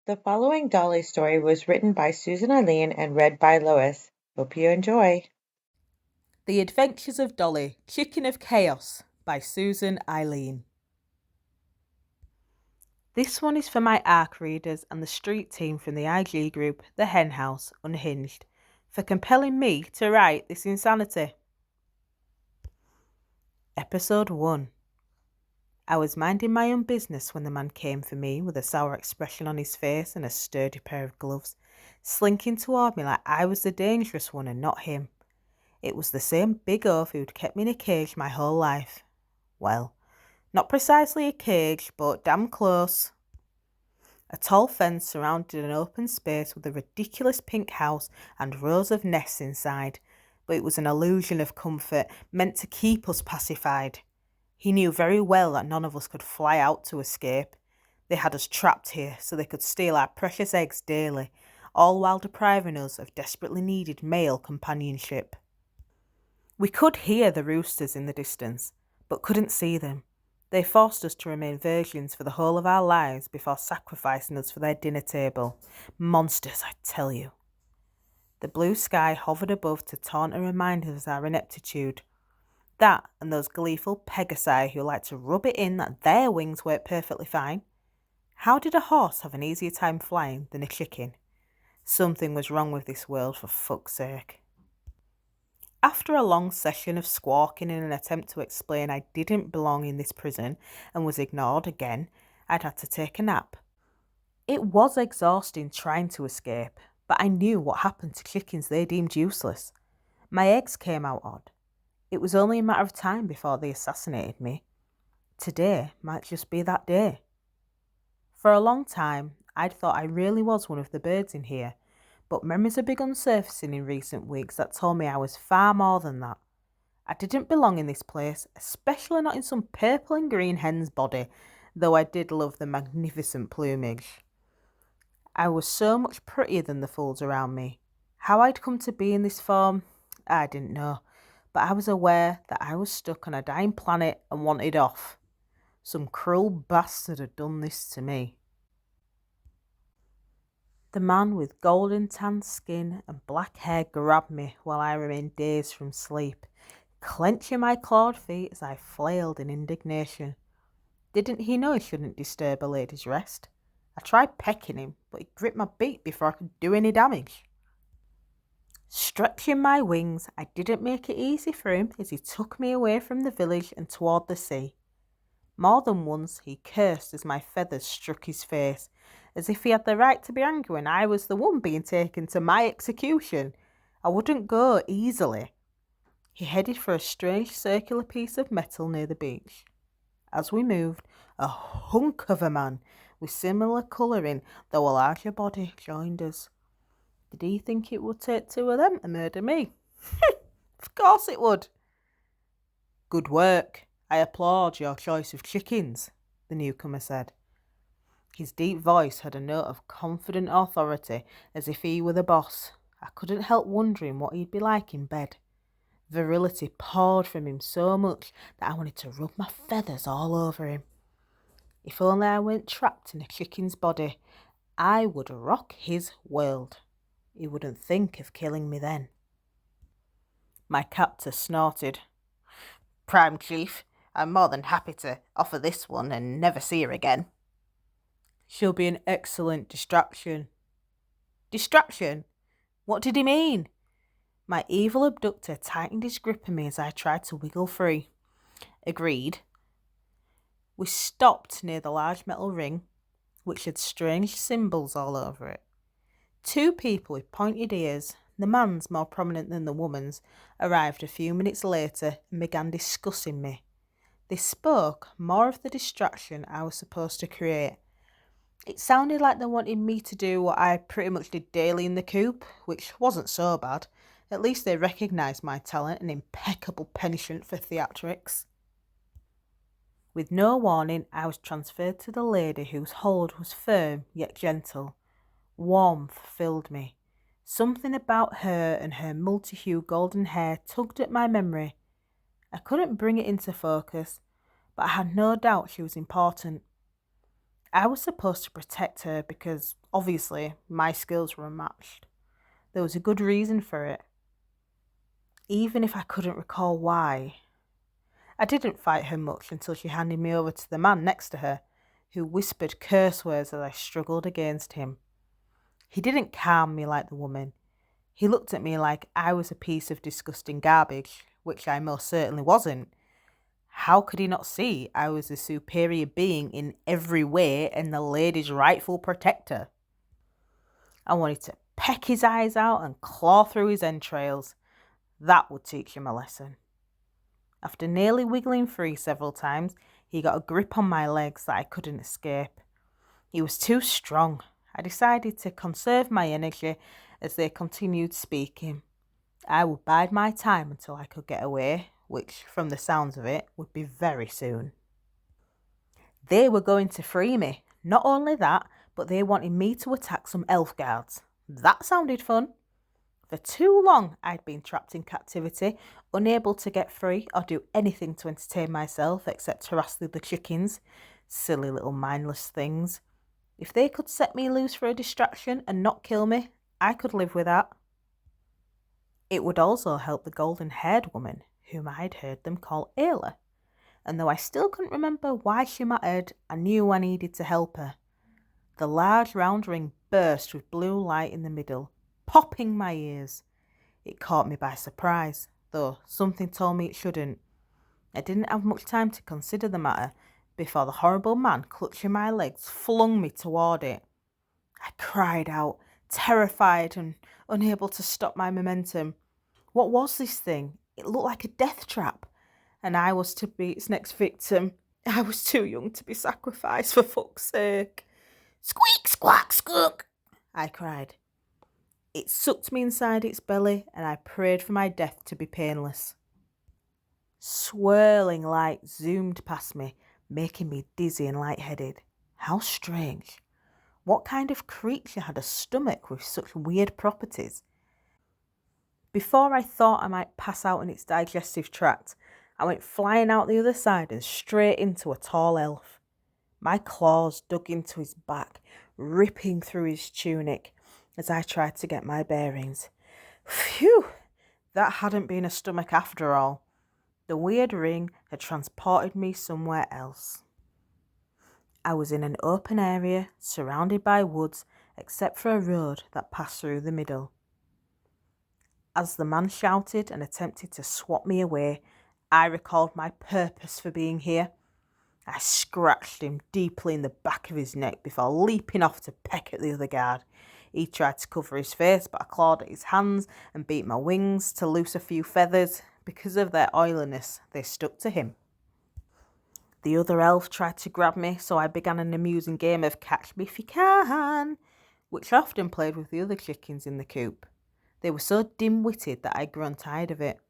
The following Dolly story was written by Susan Illene and read by Lois. Hope you enjoy. The Adventures of Dolly, Chicken of Chaos by Susan Illene. This one is for my ARC readers and the street team from the IG group The Hen House Unhinged for compelling me to write this insanity. Episode 1. I was minding my own business when the man came for me with a sour expression on his face and a sturdy pair of gloves, slinking toward me like I was the dangerous one and not him. It was the same big oaf who'd kept me in a cage my whole life. Well, not precisely a cage, but damn close. A tall fence surrounded an open space with a ridiculous pink house and rows of nests inside, but it was an illusion of comfort meant to keep us pacified. He knew very well that none of us could fly out to escape. They had us trapped here so they could steal our precious eggs daily, all while depriving us of desperately needed male companionship. We could hear the roosters in the distance, but couldn't see them. They forced us to remain virgins for the whole of our lives before sacrificing us for their dinner table. Monsters, I tell you. The blue sky hovered above to taunt and remind us of our ineptitude. That and those gleeful Pegasi who like to rub it in that their wings work perfectly fine. How did a horse have an easier time flying than a chicken? Something was wrong with this world, for fuck's sake. After a long session of squawking in an attempt to explain I didn't belong in this prison and was ignored again, I'd had to take a nap. It was exhausting trying to escape, but I knew what happened to chickens they deemed useless. My eggs came out odd. It was only a matter of time before they assassinated me. Today might just be that day. For a long time, I'd thought I really was one of the birds in here, but memories have begun surfacing in recent weeks that told me I was far more than that. I didn't belong in this place, especially not in some purple and green hen's body, though I did love the magnificent plumage. I was so much prettier than the fools around me. How I'd come to be in this form, I didn't know, but I was aware that I was stuck on a dying planet and wanted off. Some cruel bastard had done this to me. The man with golden tan skin and black hair grabbed me while I remained dazed from sleep, clenching my clawed feet as I flailed in indignation. Didn't he know he shouldn't disturb a lady's rest? I tried pecking him, but he gripped my beak before I could do any damage. Stretching my wings, I didn't make it easy for him as he took me away from the village and toward the sea. More than once he cursed as my feathers struck his face, as if he had the right to be angry when I was the one being taken to my execution. I wouldn't go easily. He headed for a strange circular piece of metal near the beach. As we moved, a hunk of a man with similar colouring, though a larger body, joined us. Did he think it would take two of them to murder me? Of course it would. Good work. I applaud your choice of chickens, the newcomer said. His deep voice had a note of confident authority, as if he were the boss. I couldn't help wondering what he'd be like in bed. Virility poured from him so much that I wanted to rub my feathers all over him. If only I weren't trapped in a chicken's body, I would rock his world. He wouldn't think of killing me then. My captor snorted. Prime Chief, I'm more than happy to offer this one and never see her again. She'll be an excellent distraction. Distraction? What did he mean? My evil abductor tightened his grip on me as I tried to wiggle free. Agreed. We stopped near the large metal ring, which had strange symbols all over it. Two people with pointed ears, the man's more prominent than the woman's, arrived a few minutes later and began discussing me. They spoke more of the distraction I was supposed to create. It sounded like they wanted me to do what I pretty much did daily in the coop, which wasn't so bad. At least they recognised my talent and impeccable penchant for theatrics. With no warning, I was transferred to the lady whose hold was firm yet gentle. Warmth filled me. Something about her and her multi-hued golden hair tugged at my memory. I couldn't bring it into focus, but I had no doubt she was important. I was supposed to protect her because, obviously, my skills were unmatched. There was a good reason for it, even if I couldn't recall why. I didn't fight her much until she handed me over to the man next to her, who whispered curse words as I struggled against him. He didn't calm me like the woman. He looked at me like I was a piece of disgusting garbage, which I most certainly wasn't. How could he not see I was a superior being in every way and the lady's rightful protector? I wanted to peck his eyes out and claw through his entrails. That would teach him a lesson. After nearly wiggling free several times, he got a grip on my legs that I couldn't escape. He was too strong. I decided to conserve my energy as they continued speaking. I would bide my time until I could get away, which, from the sounds of it, would be very soon. They were going to free me. Not only that, but they wanted me to attack some elf guards. That sounded fun. For too long, I'd been trapped in captivity, unable to get free or do anything to entertain myself except harass the chickens. Silly little mindless things. If they could set me loose for a distraction and not kill me, I could live with that. It would also help the golden-haired woman, whom I'd heard them call Ayla. And though I still couldn't remember why she mattered, I knew I needed to help her. The large round ring burst with blue light in the middle, popping my ears. It caught me by surprise, though something told me it shouldn't. I didn't have much time to consider the matter before the horrible man, clutching my legs, flung me toward it. I cried out, terrified and unable to stop my momentum. What was this thing? It looked like a death trap, and I was to be its next victim. I was too young to be sacrificed, for fuck's sake. Squeak, squawk, squawk, I cried. It sucked me inside its belly, and I prayed for my death to be painless. Swirling light zoomed past me, making me dizzy and lightheaded. How strange. What kind of creature had a stomach with such weird properties? Before I thought I might pass out in its digestive tract, I went flying out the other side and straight into a tall elf. My claws dug into his back, ripping through his tunic as I tried to get my bearings. Phew! That hadn't been a stomach after all. The weird ring had transported me somewhere else. I was in an open area, surrounded by woods, except for a road that passed through the middle. As the man shouted and attempted to swat me away, I recalled my purpose for being here. I scratched him deeply in the back of his neck before leaping off to peck at the other guard. He tried to cover his face, but I clawed at his hands and beat my wings to loose a few feathers. Because of their oiliness, they stuck to him. The other elf tried to grab me, so I began an amusing game of catch me if you can, which I often played with the other chickens in the coop. They were so dim-witted that I grew tired of it.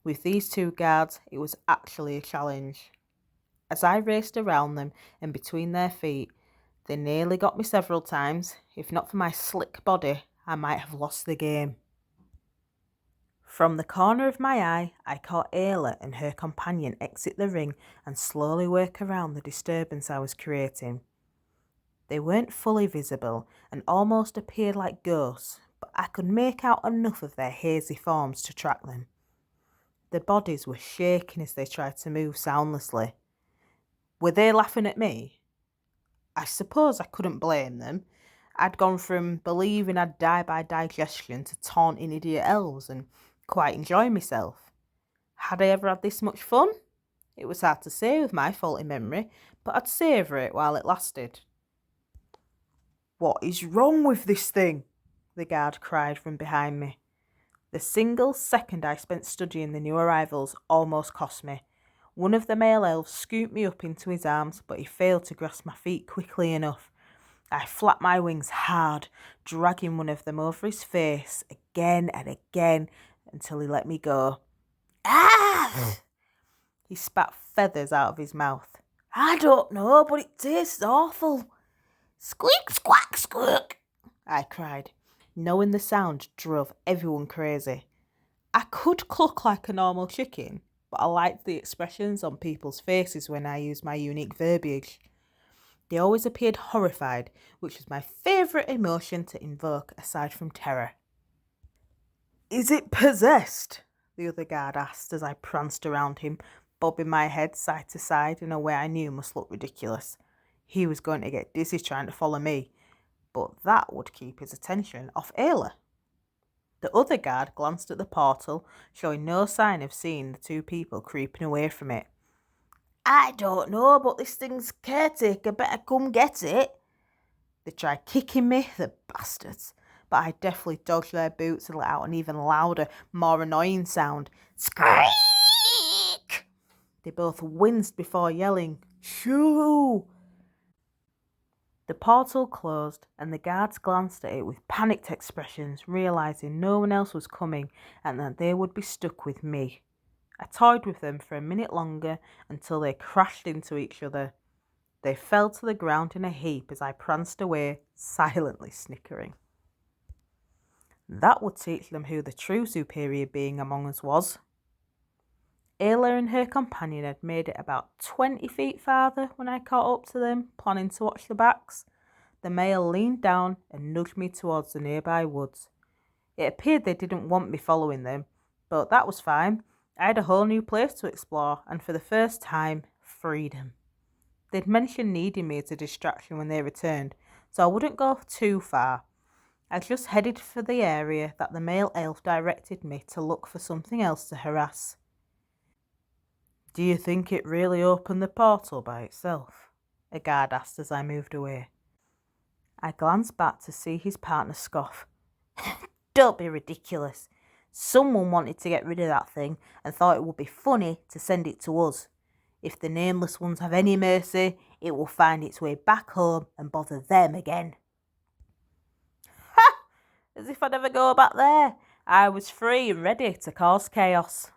With these two guards, it was actually a challenge. As I raced around them and between their feet, they nearly got me several times. If not for my slick body, I might have lost the game. From the corner of my eye, I caught Ayla and her companion exit the ring and slowly work around the disturbance I was creating. They weren't fully visible and almost appeared like ghosts, but I could make out enough of their hazy forms to track them. Their bodies were shaking as they tried to move soundlessly. Were they laughing at me? I suppose I couldn't blame them. I'd gone from believing I'd die by digestion to taunting idiot elves and quite enjoying myself. Had I ever had this much fun? It was hard to say with my faulty memory, but I'd savour it while it lasted. What is wrong with this thing? The guard cried from behind me. The single second I spent studying the new arrivals almost cost me. One of the male elves scooped me up into his arms, but he failed to grasp my feet quickly enough. I flapped my wings hard, dragging one of them over his face again and again until he let me go. Ah! He spat feathers out of his mouth. I don't know, but it tastes awful. Squeak, squawk, squawk, I cried, knowing the sound drove everyone crazy. I could cluck like a normal chicken, but I liked the expressions on people's faces when I used my unique verbiage. They always appeared horrified, which was my favourite emotion to invoke aside from terror. "Is it possessed?" the other guard asked as I pranced around him, bobbing my head side to side in a way I knew must look ridiculous. He was going to get dizzy trying to follow me, but that would keep his attention off Ayla. The other guard glanced at the portal, showing no sign of seeing the two people creeping away from it. "I don't know, but this thing's caretaker better come get it." They tried kicking me, the bastards, but I deftly dodged their boots and let out an even louder, more annoying sound. "Squeak!" They both winced before yelling, "Shoo!" The portal closed and the guards glanced at it with panicked expressions, realising no one else was coming and that they would be stuck with me. I toyed with them for a minute longer until they crashed into each other. They fell to the ground in a heap as I pranced away, silently snickering. That would teach them who the true superior being among us was. Ayla and her companion had made it about 20 feet farther when I caught up to them, planning to watch the backs. The male leaned down and nudged me towards the nearby woods. It appeared they didn't want me following them, but that was fine. I had a whole new place to explore, and for the first time, freedom. They'd mentioned needing me as a distraction when they returned, so I wouldn't go too far. I just headed for the area that the male elf directed me to look for something else to harass. "Do you think it really opened the portal by itself?" a guard asked as I moved away. I glanced back to see his partner scoff. "Don't be ridiculous. Someone wanted to get rid of that thing and thought it would be funny to send it to us. If the nameless ones have any mercy, it will find its way back home and bother them again." Ha! As if I'd ever go back there. I was free and ready to cause chaos.